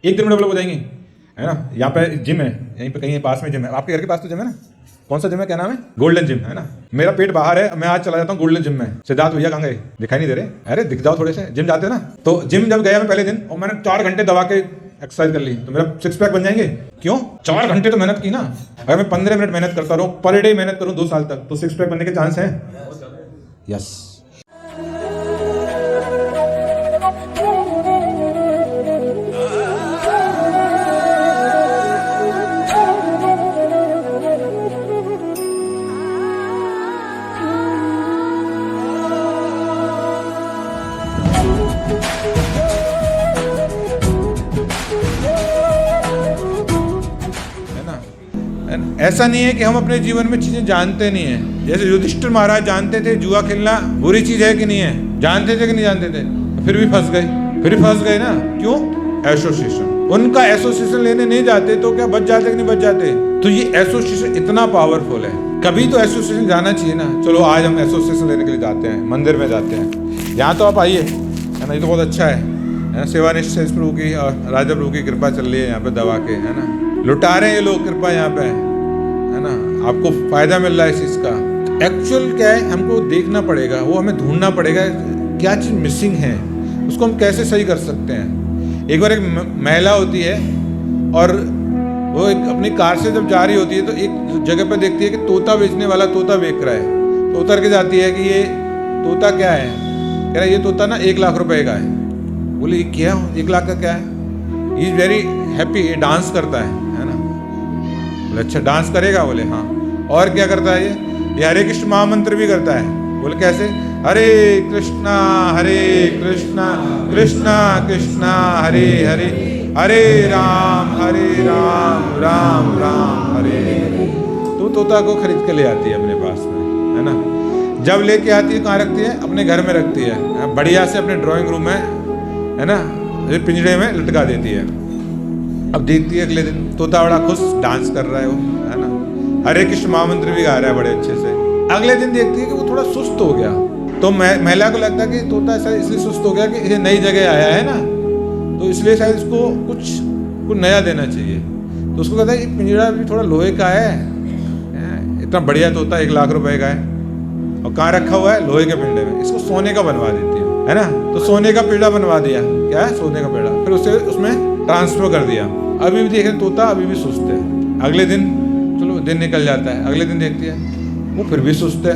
एक दिन में डेवलप हो जाएंगी, है ना। यहाँ पे जिम है, यहीं पे कहीं पास में जिम है, आपके घर के पास तो जिम है ना। कौन सा जिम है, क्या नाम है? गोल्डन जिम, है ना। मेरा पेट बाहर है, मैं आज चला जाता हूँ गोल्डन जिम में। सिद्धार्थ भैया कहाँ गए, दिखाई नहीं दे रहे? अरे दिख जाओ थोड़े से, जिम जाते हो ना। तो जिम जब गया मैं पहले दिन, और मैंने 4 घंटे दबा के एक्सरसाइज कर ली, तो मेरा 6 पैक बन जाएंगे। क्यों? 4 घंटे तो मेहनत की ना। अगर मैं 15 मिनट मेहनत करता रहूँ, पर डे मेहनत करूँ 2 साल तक, तो 6 पैक बनने के चांस है। यस। ऐसा नहीं है कि हम अपने जीवन में चीजें जानते नहीं है। जैसे युधिष्ठिर महाराज जानते थे जुआ खेलना बुरी चीज है कि नहीं है, जानते थे कि नहीं जानते थे, फिर भी फंस गए ना। क्यों? एसोसिएशन। उनका एसोसिएशन लेने नहीं जाते तो क्या बच जाते कि नहीं बच जाते? तो ये एसोसिएशन इतना पावरफुल है, कभी तो एसोसिएशन जाना चाहिए ना। चलो आज हम एसोसिएशन लेने के लिए जाते हैं, मंदिर में जाते हैं। यहाँ तो आप आइए, है ना, ये तो बहुत अच्छा है। सेवानिष्ठ से प्रभु की और राजा प्रभु की कृपा चल रही है यहाँ पे, दवा के, है ना। लुटा रहे हैं ये लोग कृपा यहाँ पे, है ना। आपको फायदा मिल रहा है इस चीज का। एक्चुअल क्या है, हमको देखना पड़ेगा, वो हमें ढूंढना पड़ेगा क्या चीज मिसिंग है, उसको हम कैसे सही कर सकते हैं। एक बार एक महिला होती है और वो एक अपनी कार से जब जा रही होती है तो एक जगह पर देखती है कि तोता बेचने वाला तोता बेच रहा है। तो उतर के जाती है कि ये तोता क्या है? कह रहा है ये तोता ना 1 लाख रुपए का है। बोले ये क्या, 1 लाख का क्या है? ही इज वेरी हैप्पी, ये डांस करता है ना। बोले अच्छा डांस करेगा? बोले हाँ। और क्या करता है ये हरे कृष्ण महामंत्र भी करता है। बोले कैसे? हरे कृष्णा कृष्णा कृष्णा हरे हरे, हरे राम राम राम हरे हरे। तो तोता को खरीद के ले आती है अपने पास में, है ना। जब लेके आती है कहाँ रखती है? अपने घर में रखती है, बढ़िया से अपने ड्राइंग रूम में, है ना, पिंजरे में लटका देती है। अब देखती है अगले दिन तोता बड़ा खुश डांस कर रहा है वो, है ना, हरे कृष्ण महामंत्र भी गा रहा है बड़े अच्छे से। अगले दिन देखती है कि वो थोड़ा सुस्त हो गया। तो महिला को लगता है कि तोता ऐसा इसलिए सुस्त हो गया कि ये नई जगह आया है ना, तो इसलिए शायद इसको कुछ नया देना चाहिए। तो उसको कहता है कि पिंजरा भी थोड़ा लोहे का है, इतना बढ़िया तोता 1 लाख रुपए का है, और कहाँ रखा हुआ है? लोहे के पिंजरे में। इसको सोने का बनवा देती है ना। तो सोने का पिंजरा बनवा दिया, क्या है? सोने का पिंजरा। फिर उसे उसमें ट्रांसफर कर दिया। अभी भी देख रहे तोता अभी भी सुस्त है। अगले दिन चलो दिन निकल जाता है, अगले दिन देखती है वो फिर भी सुस्त है।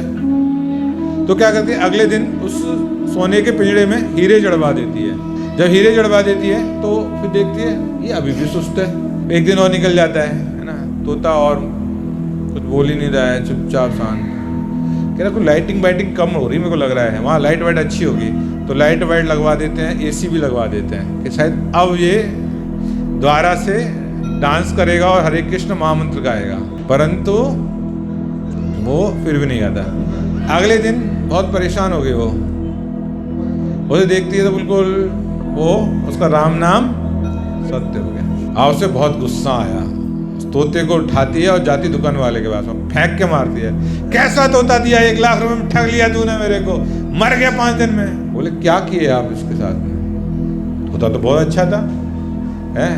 तो क्या करती है? अगले दिन उस सोने के पिंजरे में हीरे जड़वा देती है। जब हीरे जड़वा देती है तो फिर देखती है ये अभी भी सुस्त है। एक दिन और निकल जाता है ना, तोता और कुछ बोल ही नहीं रहा है, चुपचाप शांत। कह रहा कुछ लाइटिंग वाइटिंग कम हो रही मेरे को लग रहा है, वहाँ लाइट वाइट अच्छी होगी। तो लाइट वाइट लगवा देते हैं, एसी भी लगवा देते हैं कि शायद अब ये द्वारा से डांस करेगा और हरे कृष्ण महामंत्र गाएगा। परंतु वो फिर भी नहीं आता। अगले दिन बहुत परेशान हो गई वो, उसे देखती है तो बिल्कुल वो उसका राम नाम सत्य हो गया। और उसे बहुत गुस्सा आया, तोते को उठाती है और जाती दुकान वाले के पास में फेंक के मारती है। कैसा तोता दिया, 1 लाख रुपए में ठग लिया तूने मेरे को, मर गया 5 दिन में। बोले क्या किए आप इसके साथ में? तोता तो बहुत अच्छा था, है?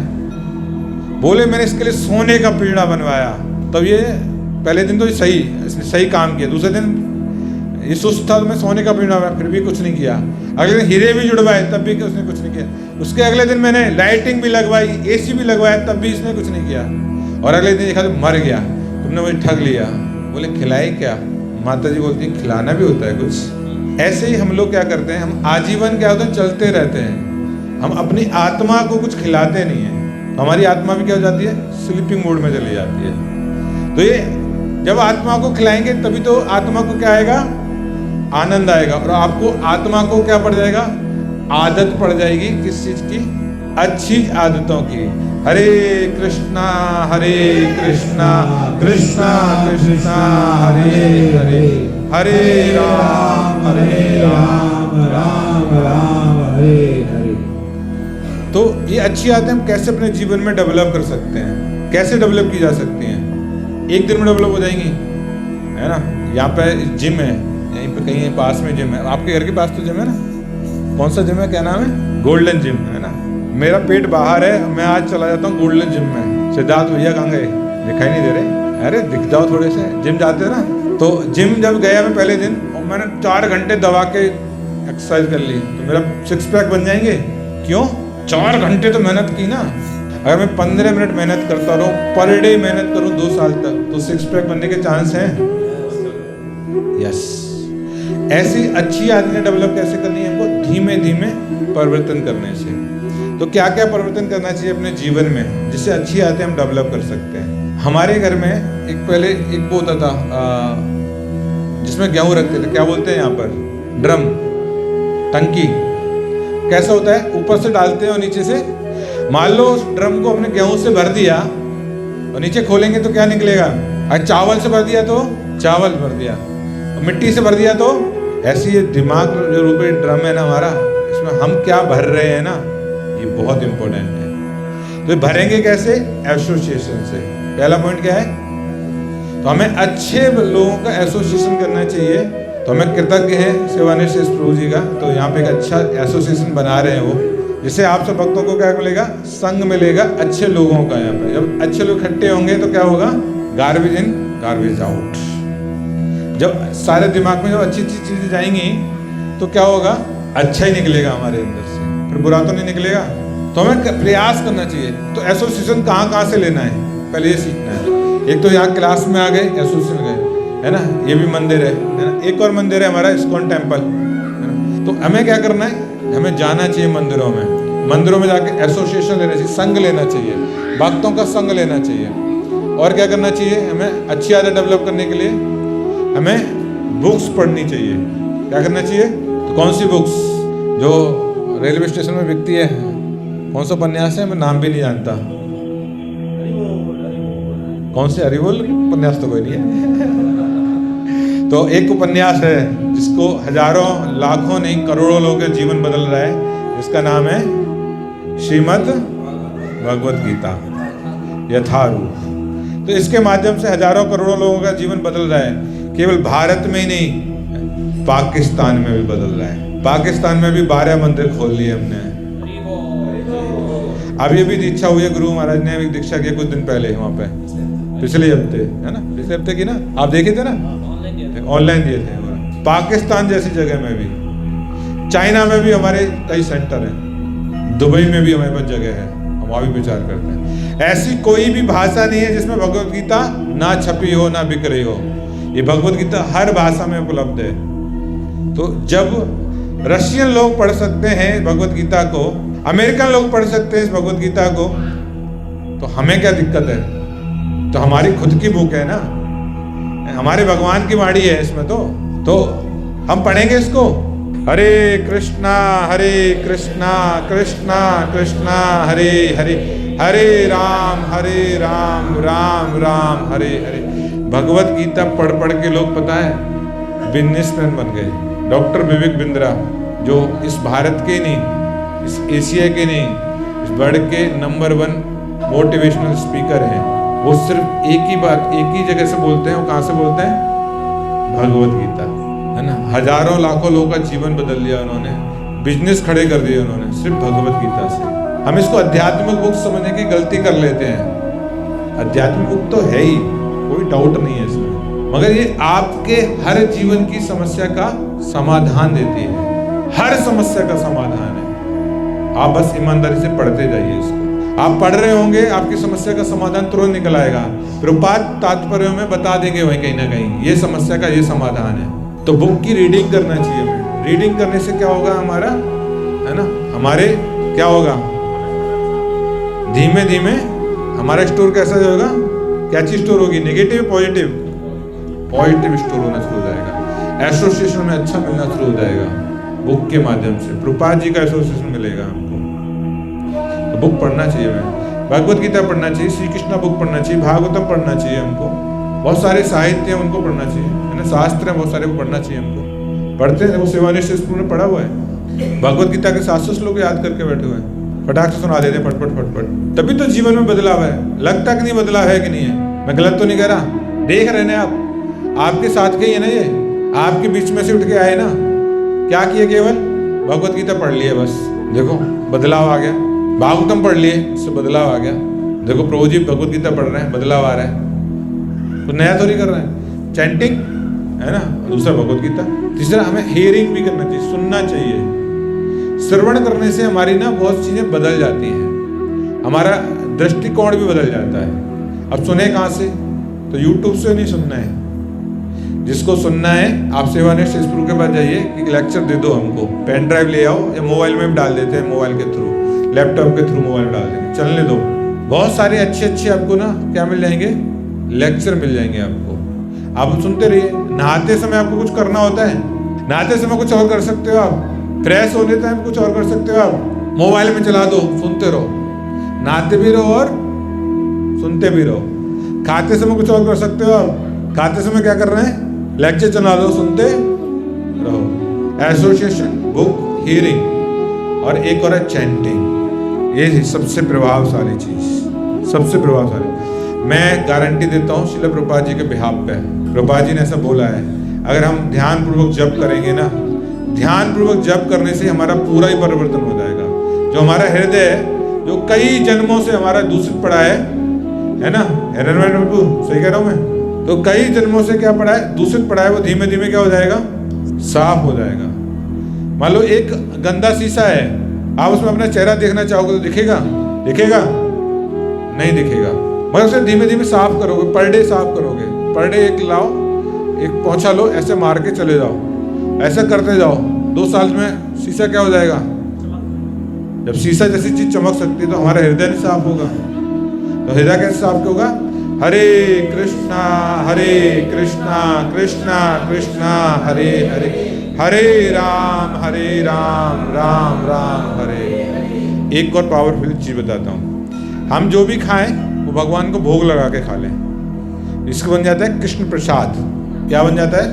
बोले मैंने इसके लिए सोने का पिंजरा बनवाया। तब ये पहले दिन तो इसने सही काम किया, दूसरे दिन ये सुस्त था तो मैं सोने का पिंजरा बनवाया, फिर भी कुछ नहीं किया। अगले दिन हीरे भी जुड़वाए तब भी उसने कुछ नहीं किया। उसके अगले दिन मैंने लाइटिंग भी लगवाई, एसी भी लगवाया, तब भी इसने कुछ नहीं किया। और अगले दिन देखा तो मर गया, तुमने मुझे ठग लिया। बोले खिलाए क्या? माता जी बोलती है खिलाना भी होता है कुछ। ऐसे ही हम लोग क्या करते हैं, हम आजीवन क्या होता है चलते रहते हैं, हम अपनी आत्मा को कुछ खिलाते नहीं है। हमारी आत्मा भी क्या हो जाती है? स्लीपिंग मोड में चली जाती है। तो ये जब आत्मा को खिलाएंगे तभी तो आत्मा को क्या आएगा? आनंद आएगा। और आपको आत्मा को क्या पड़ जाएगा? आदत पड़ जाएगी किस चीज की? अच्छी आदतों की। हरे कृष्णा कृष्णा कृष्णा हरे हरे, हरे राम राम राम हरे हरे। तो ये अच्छी आदतें हम कैसे अपने जीवन में डेवलप कर सकते हैं, कैसे डेवलप की जा सकती हैं? एक दिन में डेवलप हो जाएंगी, है ना। यहाँ पे जिम है, यहीं पे कहीं पास में जिम है, आपके घर के पास तो जिम है ना। कौन सा जिम है, क्या नाम है? गोल्डन जिम, है ना। मेरा पेट बाहर है, मैं आज चला जाता हूँ गोल्डन जिम में। सिद्धार्थ भैया कहाँ गए, दिखाई नहीं दे रहे? अरे दिख जाओ थोड़े से, जिम जाते हो ना। तो जिम जब गया मैं पहले दिन, और मैंने 4 घंटे दबा के एक्सरसाइज कर ली, तो मेरा 6 पैक बन जाएंगे। क्यों? 4 घंटे तो मेहनत की ना। अगर मैं 15 मिनट मेहनत करता रहूं, पर डे मेहनत करूं 2 साल तक, तो 6 पैक बनने के चांस हैं। यस। ऐसी अच्छी आदतें डेवलप कैसे करनी है हमको? धीमे धीमे परिवर्तन करने से। तो क्या क्या परिवर्तन करना चाहिए अपने जीवन में, जिससे अच्छी आदतें हम डेवलप कर सकते हैं? हमारे घर में पहले एक वो होता था जिसमें गेहूं रखते थे, क्या बोलते हैं यहाँ पर? ड्रम, टंकी। कैसा होता है? ऊपर से डालते हैं और नीचे से, मान लो उस ड्रम को हमने गेहूं से भर दिया और नीचे खोलेंगे तो क्या निकलेगा? आज चावल से भर दिया तो चावल भर दिया, और मिट्टी से भर दिया तो ऐसी। ये दिमाग जो रूपी ड्रम है ना हमारा, इसमें हम क्या भर रहे हैं ना, ये बहुत इंपॉर्टेंट है। तो भरेंगे कैसे? एसोसिएशन से। पहला पॉइंट क्या है? तो हमें अच्छे लोगों का एसोसिएशन करना चाहिए। तो हमें कृतज्ञ है सेवानिष्ठ प्रभु जी का, तो यहाँ पे एक अच्छा एसोसिएशन बना रहे हैं वो, जिससे आप सब भक्तों को क्या मिलेगा? संग मिलेगा अच्छे लोगों का। यहाँ पे जब अच्छे लोग इकट्ठे होंगे तो क्या होगा? Garbage in garbage out. जब सारे दिमाग में जब अच्छी अच्छी चीजें जाएंगी तो क्या होगा? अच्छा ही निकलेगा हमारे अंदर से, फिर बुरा तो नहीं निकलेगा। तो हमें प्रयास करना चाहिए। तो एसोसिएशन कहाँ से लेना है, पहले ये सीखना है। एक तो यहाँ क्लास में आ गए, एसोसिएशन गए, है ना? ये भी मंदिर है ना? एक और मंदिर है हमारा इस्कॉन टेम्पल, है ना? तो हमें क्या करना है? हमें जाना चाहिए मंदिरों में। मंदिरों में जाके एसोसिएशन लेना चाहिए, संग लेना चाहिए, भक्तों का संग लेना चाहिए। और क्या करना चाहिए? हमें अच्छी आदत डेवलप करने के लिए हमें बुक्स पढ़नी चाहिए। क्या करना चाहिए? तो कौन सी बुक्स? जो रेलवे स्टेशन में बिकती है, कौन सा उपन्यास है? मैं नाम भी नहीं जानता। कौन से? हरिबोल उपन्यास तो कोई नहीं है। तो एक उपन्यास है जिसको हजारों लाखों नहीं करोड़ों लोगों का जीवन बदल रहा है, जिसका नाम है श्रीमद् भगवत गीता यथारूप। तो इसके माध्यम से हजारों करोड़ों लोगों का जीवन बदल रहा है। केवल भारत में ही नहीं, पाकिस्तान में भी बदल रहा है। पाकिस्तान में भी 12 मंदिर खोल लिए हमने। अभी अभी दीक्षा हुई है, गुरु महाराज ने दीक्षा किया कुछ दिन पहले वहाँ पे, पिछले हफ्ते, है ना? पिछले हफ्ते की ना, आप देखे थे ना? ऑनलाइन दिए थे। पाकिस्तान जैसी जगह में भी, चाइना में भी हमारे कई सेंटर हैं, दुबई में भी हमारे पास जगह है, हम वहाँ भी विचार करते हैं। ऐसी कोई भी भाषा नहीं है जिसमें भगवत गीता ना छपी हो, ना बिक रही हो। ये भगवत गीता हर भाषा में उपलब्ध है। तो जब रशियन लोग पढ़ सकते हैं भगवत गीता को, अमेरिकन लोग पढ़ सकते हैं इस भगवत गीता को, तो हमें क्या दिक्कत है? तो हमारी खुद की बुक है ना, हमारे भगवान की वाणी है इसमें। तो हम पढ़ेंगे इसको। हरे कृष्णा कृष्णा कृष्णा हरे हरे, हरे राम राम राम हरे हरे। भगवत गीता पढ़ पढ़ के लोग पता है बिजनेसमैन बन गए। डॉक्टर विवेक बिंद्रा, जो इस भारत के नहीं, इस एशिया के नहीं, इस वर्ल्ड के नंबर 1 मोटिवेशनल स्पीकर हैं, वो सिर्फ एक ही बात एक ही जगह से बोलते हैं। वो कहाँ से बोलते हैं? भगवत गीता, है ना? हजारों लाखों लोगों का जीवन बदल दिया उन्होंने, बिजनेस खड़े कर दिए उन्होंने सिर्फ भगवत गीता से। हम इसको आध्यात्मिक बुक समझने की गलती कर लेते हैं। आध्यात्मिक बुक तो है ही, कोई डाउट नहीं है इसमें, मगर ये आपके हर जीवन की समस्या का समाधान देती है। हर समस्या का समाधान है। आप बस ईमानदारी से पढ़ते जाइए इसको। आप पढ़ रहे होंगे, आपकी समस्या का समाधान तुरंत निकल आएगा। प्रपात तात्पर्य में बता देंगे वहीं कहीं ना कहीं ये समस्या का ये समाधान है। तो बुक की रीडिंग करना चाहिए हमें। रीडिंग करने से क्या होगा हमारा, है ना? हमारे क्या होगा? धीमे धीमे हमारा स्टोर कैसा होगा? क्या चीज स्टोर होगी? Negative positive? पॉजिटिव स्टोर होना शुरू हो जाएगा। एसोसिएशन में अच्छा मिलना शुरू हो जाएगा बुक के माध्यम से। प्रपात जी का एसोसिएशन मिलेगा हमको। तो बुक पढ़ना चाहिए हमें, भगवत गीता पढ़ना चाहिए, श्री कृष्णा बुक पढ़ना चाहिए, भागवतम पढ़ना चाहिए हमको। बहुत सारे साहित्य हैं उनको पढ़ना चाहिए, है ना? शास्त्र हैं बहुत सारे, वो पढ़ना चाहिए हमको। पढ़ते हैं, वो सेवानिष्ठ स्कूल में पढ़ा हुआ है। भगवत गीता के 700 श्लोक याद करके बैठे हुए हैं, फटाक से सुना देते फटफट फटफट। तभी तो जीवन में बदलाव है। लगता कि नहीं बदलाव है कि नहीं है? मैं गलत तो नहीं कह रहा? देख रहे हैं आप, आपके साथ के ही है ना, ये आपके बीच में से उठ के आए ना। क्या किए? केवल भगवत गीता पढ़ लिए, बस देखो बदलाव आ गया। भागवतम पढ़ लिए, इससे बदलाव आ गया। देखो प्रभु जी भगवत गीता पढ़ रहे हैं, बदलाव आ रहा है, कुछ नया थोड़ी कर रहे हैं। चैंटिंग है ना, दूसरा भगवत गीता। तीसरा हमें हियरिंग भी करना चाहिए, सुनना चाहिए। श्रवण करने से हमारी ना बहुत चीजें बदल जाती हैं, हमारा दृष्टिकोण भी बदल जाता है। अब सुने कहाँ से? तो यूट्यूब से नहीं सुनना है। जिसको सुनना है आप सेवानिष्ठ ईश्वर के पास जाइए कि लेक्चर दे दो हमको, पेन ड्राइव ले आओ, या मोबाइल में भी डाल देते हैं, मोबाइल के थ्रू, लैपटॉप के थ्रू मोबाइल में डाल देंगे, चलने दो। बहुत सारे अच्छे आपको ना क्या मिल जाएंगे, लेक्चर मिल जाएंगे आपको। आप सुनते रहिए। नहाते समय आपको कुछ करना होता है, नहाते समय कुछ और कर सकते हो आप, फ्रेश होने टाइम कुछ और कर सकते हो आप, मोबाइल में चला दो, सुनते रहो, नहाते भी रहो और सुनते भी रहो। खाते समय कुछ और कर सकते हो आप, खाते समय क्या कर रहे हैं, लेक्चर चला दो, सुनते रहो। एसोसिएशन, बुक, हियरिंग, और एक और है चैंटिंग। ये सबसे प्रभावशाली चीज, सबसे प्रभावशाली। मैं गारंटी देता हूँ शिला प्रभुपाद जी के बिहाफ पे, प्रभुपाद जी ने ऐसा बोला है, अगर हम ध्यान पूर्वक जप करेंगे ना, ध्यान पूर्वक जप करने से हमारा पूरा ही परिवर्तन हो जाएगा। जो हमारा हृदय है, जो कई जन्मों से हमारा दूषित पड़ा है ना, सही कह रहा हूँ मैं, तो कई जन्मों से क्या पड़ा है, दूषित पड़ा है, वो धीमे धीमे क्या हो जाएगा, साफ हो जाएगा। मान लो एक गंदा शीशा है, आप उसमें अपना चेहरा देखना चाहोगे तो दिखेगा? दिखेगा? नहीं दिखेगा। मगर उसे धीमे धीमे साफ करोगे, पर डे साफ करोगे, पर डे एक लाओ, एक पोंछा लो, ऐसे मार के चले जाओ, ऐसा करते जाओ, 2 साल में शीशा क्या हो जाएगा। जब शीशा जैसी चीज चमक सकती है तो हमारा हृदय नहीं साफ होगा। तो हृदय कैसे साफ होगा? हरे कृष्णा कृष्णा कृष्णा हरे हरे, हरे राम राम राम हरे। एक और पावरफुल चीज बताता हूँ, हम जो भी खाएं वो भगवान को भोग लगा के खा लें, इसको बन जाता है कृष्ण प्रसाद। क्या बन जाता है?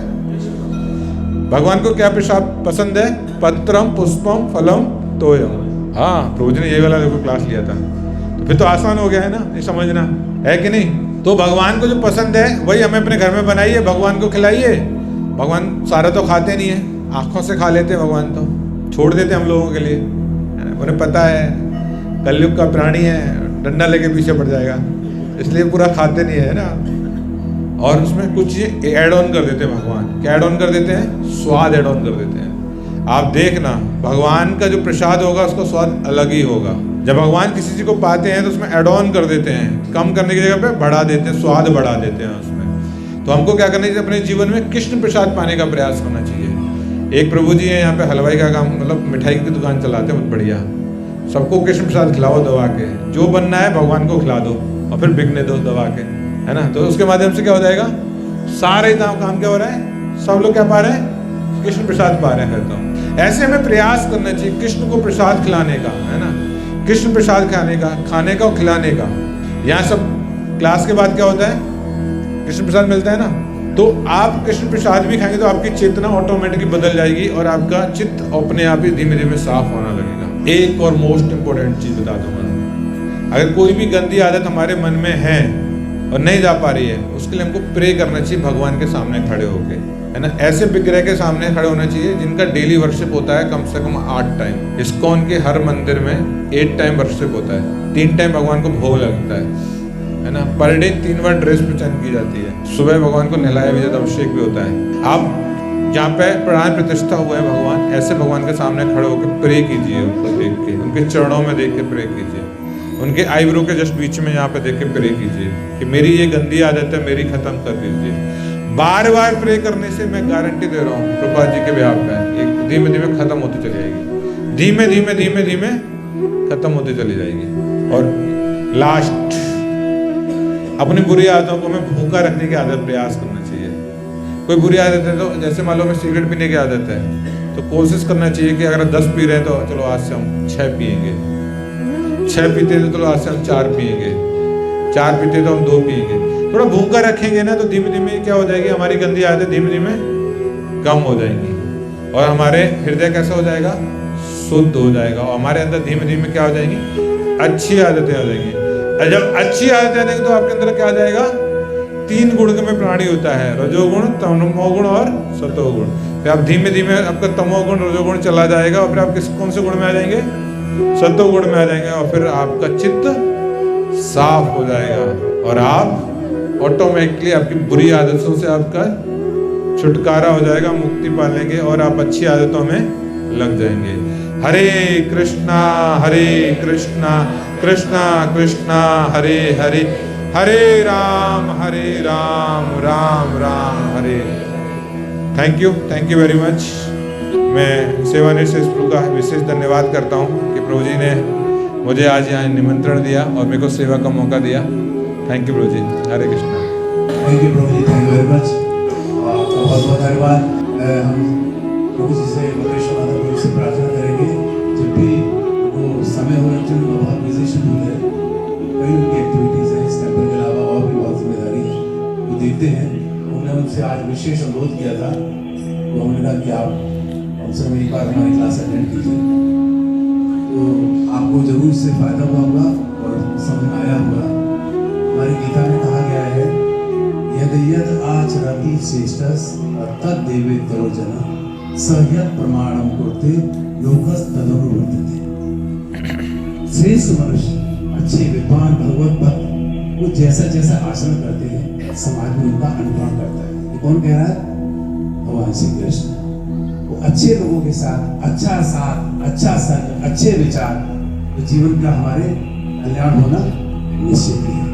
भगवान को क्या प्रसाद पसंद है? पत्रम पुष्पम फलम तोयम। हाँ, प्रभु जी ने ये वाला देखो क्लास लिया था, तो फिर तो आसान हो गया है ना, ये समझना है कि नहीं। तो भगवान को जो पसंद है वही हमें अपने घर में बनाइए, भगवान को खिलाइए। भगवान सारा तो खाते नहीं है, आंखों से खा लेते हैं भगवान, तो छोड़ देते हम लोगों के लिए। उन्हें पता है कलयुग का प्राणी है, डंडा लेके पीछे पड़ जाएगा, इसलिए पूरा खाते नहीं है ना। और उसमें कुछ चीजें ऐड ऑन कर देते हैं भगवान। क्या ऐड ऑन कर देते हैं? स्वाद ऐड ऑन कर देते हैं। आप देखना, भगवान का जो प्रसाद होगा उसका स्वाद अलग ही होगा। जब भगवान किसी चीज को पाते हैं तो उसमें ऐड ऑन कर देते हैं, कम करने की जगह पे बढ़ा देते हैं, स्वाद बढ़ा देते हैं उसमें। तो हमको क्या करना चाहिए? अपने जीवन में कृष्ण प्रसाद पाने का प्रयास करना चाहिए। एक प्रभु जी है यहाँ पे, हलवाई का काम, मतलब मिठाई की दुकान चलाते हैं, बहुत बढ़िया। सबको कृष्ण प्रसाद खिलाओ दबा के, जो बनना है भगवान को खिला दो और फिर बिकने दो दबा के, है ना। तो उसके माध्यम से क्या हो जाएगा, सारे काम क्या हो रहा है, सब लोग क्या पा रहे हैं? कृष्ण प्रसाद पा रहे हैं। कहता हूँ ऐसे हमें प्रयास करना चाहिए कृष्ण को प्रसाद खिलाने का, है ना, कृष्ण प्रसाद खाने का और खिलाने का। यहाँ सब क्लास के बाद क्या होता है? कृष्ण प्रसाद मिलता है ना, तो आप कृष्ण प्रसाद भी खाएंगे तो आपकी चेतना ऑटोमेटिकली बदल जाएगी और आपका चित्त अपने आप ही धीमे धीमे साफ होना लगेगा। एक और मोस्ट इंपोर्टेंट चीज बताता हूँ, अगर कोई भी गंदी आदत हमारे मन में है और नहीं जा पा रही है, उसके लिए हमको प्रे करना चाहिए भगवान के सामने खड़े होके, है ना। ऐसे विग्रह के सामने खड़े होना चाहिए जिनका डेली वर्शिप होता है कम से कम 8 टाइम। इस्कॉन के हर मंदिर में 8 टाइम वर्शिप होता है, 3 टाइम भगवान को भोग लगता है ना। पर डे 3 बार ड्रेस पहचान की जाती है, सुबह भगवान को नहलाया भी जाता है, अभिषेक भी होता है। आप जहाँ पे प्राण प्रतिष्ठा हुआ है भगवान, ऐसे भगवान के सामने खड़े होकर प्रे कीजिए, उनको देख के, उनके चरणों में देख के प्रे कीजिए, उनके आईब्रो के जस्ट बीच में यहाँ पे देख के प्रे कीजिए कि मेरी ये गंदी आदत है, मेरी खत्म कर दीजिए। बार बार प्रे करने से मैं गारंटी दे रहा हूँ प्रभुपाद जी के बिहाफ पे, एक धीमे धीमे खत्म होती चली जाएगी, धीमे धीमे धीमे धीमे खत्म होती चली जाएगी। और लास्ट, अपनी बुरी आदतों को हमें भूखा रखने की आदत प्रयास करना चाहिए। कोई बुरी आदत है तो, जैसे मान लो हमें सिगरेट पीने की आदत है, तो कोशिश करना चाहिए कि अगर 10 पी रहे हैं तो चलो आज से हम 6 पियेंगे, 6 पीते हैं तो चलो आज से हम 4 पियेंगे, 4 पीते तो हम 2 पियेंगे। थोड़ा भूखा रखेंगे ना तो धीमे धीमे क्या हो जाएगी, हमारी गंदी आदतें धीमे धीमे कम हो जाएंगी और हमारे हृदय कैसा हो जाएगा, शुद्ध हो जाएगा और हमारे अंदर धीमे धीमे क्या हो जाएंगी, अच्छी आदतें आ जाएंगी। और जब अच्छी आदतें आ जाएंगी तो आपके अंदर क्या आ जाएगा, 3 गुण में प्राणी होता है, रजोगुण, तमोगुण और सतोगुण। फिर आप धीमे धीमे आपका तमोगुण रजोगुण चला जाएगा और फिर आप कौन से गुण में आ जाएंगे, सत्वगुण में आ जाएंगे और फिर आपका चित्त साफ हो जाएगा और आप ऑटोमेटिकली आपकी बुरी आदतों से आपका छुटकारा हो जाएगा, मुक्ति पा लेंगे और आप अच्छी आदतों में लग जाएंगे। Hare Krishna Krishna Krishna Hare Hare, Hare Ram Ram Ram Hare. Thank you very much. मैं सेवानिवृत्त प्रभु का विशेष धन्यवाद करता हूँ कि प्रभु जी ने मुझे आज यहाँ निमंत्रण दिया और मेरे को सेवा का मौका दिया। थैंक यू प्रभु जी। हरे कृष्णा। थैंक यू प्रभु जी, थैंक यू वेरी मच। आपका बहुत बहुत धन्यवाद। हम प्रभु जी से परमेश्वर माता प्रभु से प्रार्थना करेंगे, जब भी वो समय हो, एक्चुअली वो बहुत बिजी शेड्यूल है, कई उनकी एक्टिविटीज़ हैं, इस टेम्पल के अलावा और भी बहुत जिम्मेदारी है, वो देखते हैं। उन्होंने उनसे आज विशेष अनुरोध किया था, तो हमने कहा कि आप हमसे एक बार हमारी क्लास अटेंड कीजिए, तो आपको जरूर इससे फायदा हुआ होगा और समझ में आया होगा। हमारी गीता में कहा गया है, यद यद आचरति श्रेष्ठस् तद्देवेतरो जनः स यत् प्रमाणं कुरुते लोकस् तदनुवर्तते। श्रेष्ठ मनुष्य, अच्छे विद्वान भगवत भक्त, वो जैसा जैसा आचरण करते हैं समाज में उनका अनुकरण करता है। ये कौन कह रहा है? भगवान श्री कृष्ण। वो अच्छे लोगों के साथ, अच्छा साथ, अच्छा संग, अच्छे विचार, तो जीवन का हमारे कल्याण होना निश्चित ही है।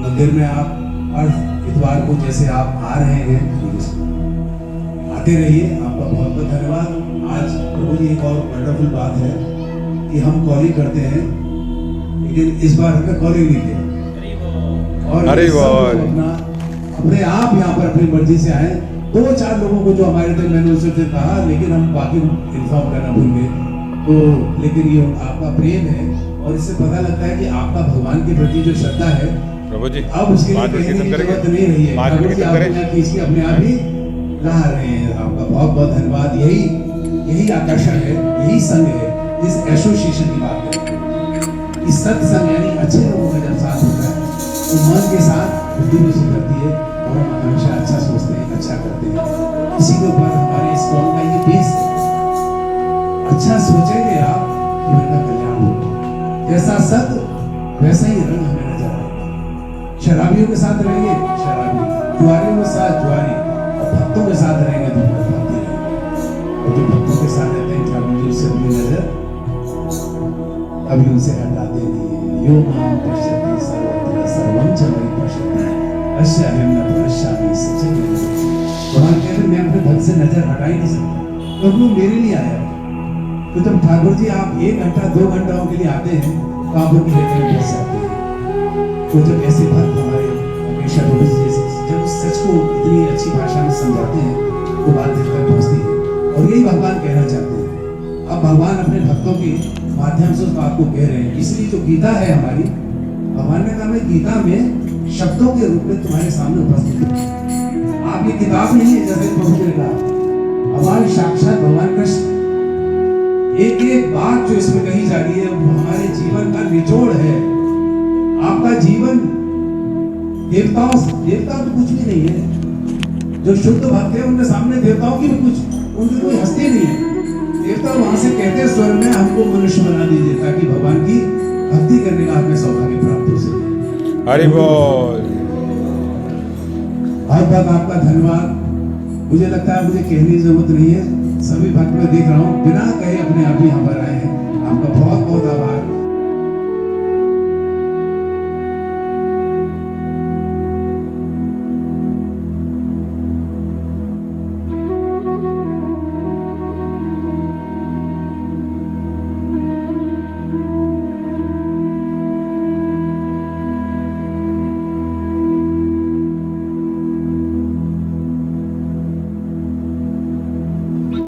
मंदिर में आप हर इतवार को जैसे आप आ रहे हैं, आते रहिए। आपका बहुत बहुत धन्यवाद। आज प्रभु जी एक और वंडरफुल बात है कि हम कॉलिंग करते हैं, लेकिन इस बार हमें कॉलिंग नहीं दिया और अपने आप यहाँ पर अपनी मर्जी से आए। 2-4 लोगों को जो हमारे थे मैंने उनसे कहा, लेकिन हम बाकी इन्फॉर्म करना भूल गए। तो लेकिन ये आपका प्रेम है और इससे पता लगता है कि आपका भगवान के प्रति जो श्रद्धा है, प्रभु जी अब उसके लिए कहने की जरूरत नहीं रही है। अपने आप ही ला रहे हैं। आपका बहुत बहुत धन्यवाद। यही आकर्षण है, यही संग है, जिस एसोसिएशन की बात करते हैं। इस सत्संग यानी अच्छे लोगों का जब साथ होता है, तो मन के साथ बुद्धि भी सुधरती है और हम हमेशा अच्छा सोचते हैं, अच्छा करते हैं। इसी के ऊपर हमारे इस कॉल का ये बेस है। अच्छा सोचेंगे आप, जीवन का कल्याण होगा। जैसा सत्य वैसा ही रंग हमें नजर आएगा। शराबियों के साथ रहेंगे शराबी, जुआरियों के साथ जुआरी, और भक्तों के साथ रहेंगे तो भक्ति रहेंगे। और जो भक्तों के साथ रहते हैं, ठाकुर जी उससे अपनी नजर कभी उनसे हटाते नहीं। यो मां पश्यति सर्वत्र सर्वं च मयि पश्यति अश्याहं न पश्यामि सचेत। भगवान कहते हैं, मैं अपने भक्त से नजर हटा ही नहीं सकता, क्योंकि वो मेरे लिए आया। तो जब ठाकुर जी आप 1 घंटा 2 घंटाओं के लिए आते हैं, तो आप उनकी हृदय में बस जाते हैं। तो जब ऐसे भक्त हमारे हमेशा जब सच को इतनी अच्छी भाषा में समझाते हैं, वो बात दिल तक पहुंचती है। और यही भगवान कहना चाहते हैं। अब भगवान अपने भक्तों के माध्यम से उस बात को कह रहे हैं। इसलिए जो गीता है हमारी, भगवान ने कहा, मैं गीता में शब्दों के रूप में तुम्हारे सामने उपस्थित हूं। आप ये किताब नहीं है, जैसे प्रभु ने कहा, हमारे साक्षात भगवान कृष्ण। एक एक बात जो इसमें कही जा रही है, वो हमारे जीवन का निचोड़ है। आपका जीवन देवता तो कुछ भी नहीं है। जो शुद्ध भक्त है, उनके सामने देवताओं की भी उनकी कोई हस्ती नहीं है। देवता वहां से कहते हैं, स्वर्ग में हमको मनुष्य बना दीजिए, ताकि भगवान की भक्ति करने का हमें सौभाग्य प्राप्त हो सके। हरि बोल। बहुत बहुत आपका धन्यवाद। मुझे लगता है मुझे कहने की जरूरत नहीं है, सभी भक्त में देख रहा हूँ बिना कहे अपने आप ही यहाँ पर आए हैं।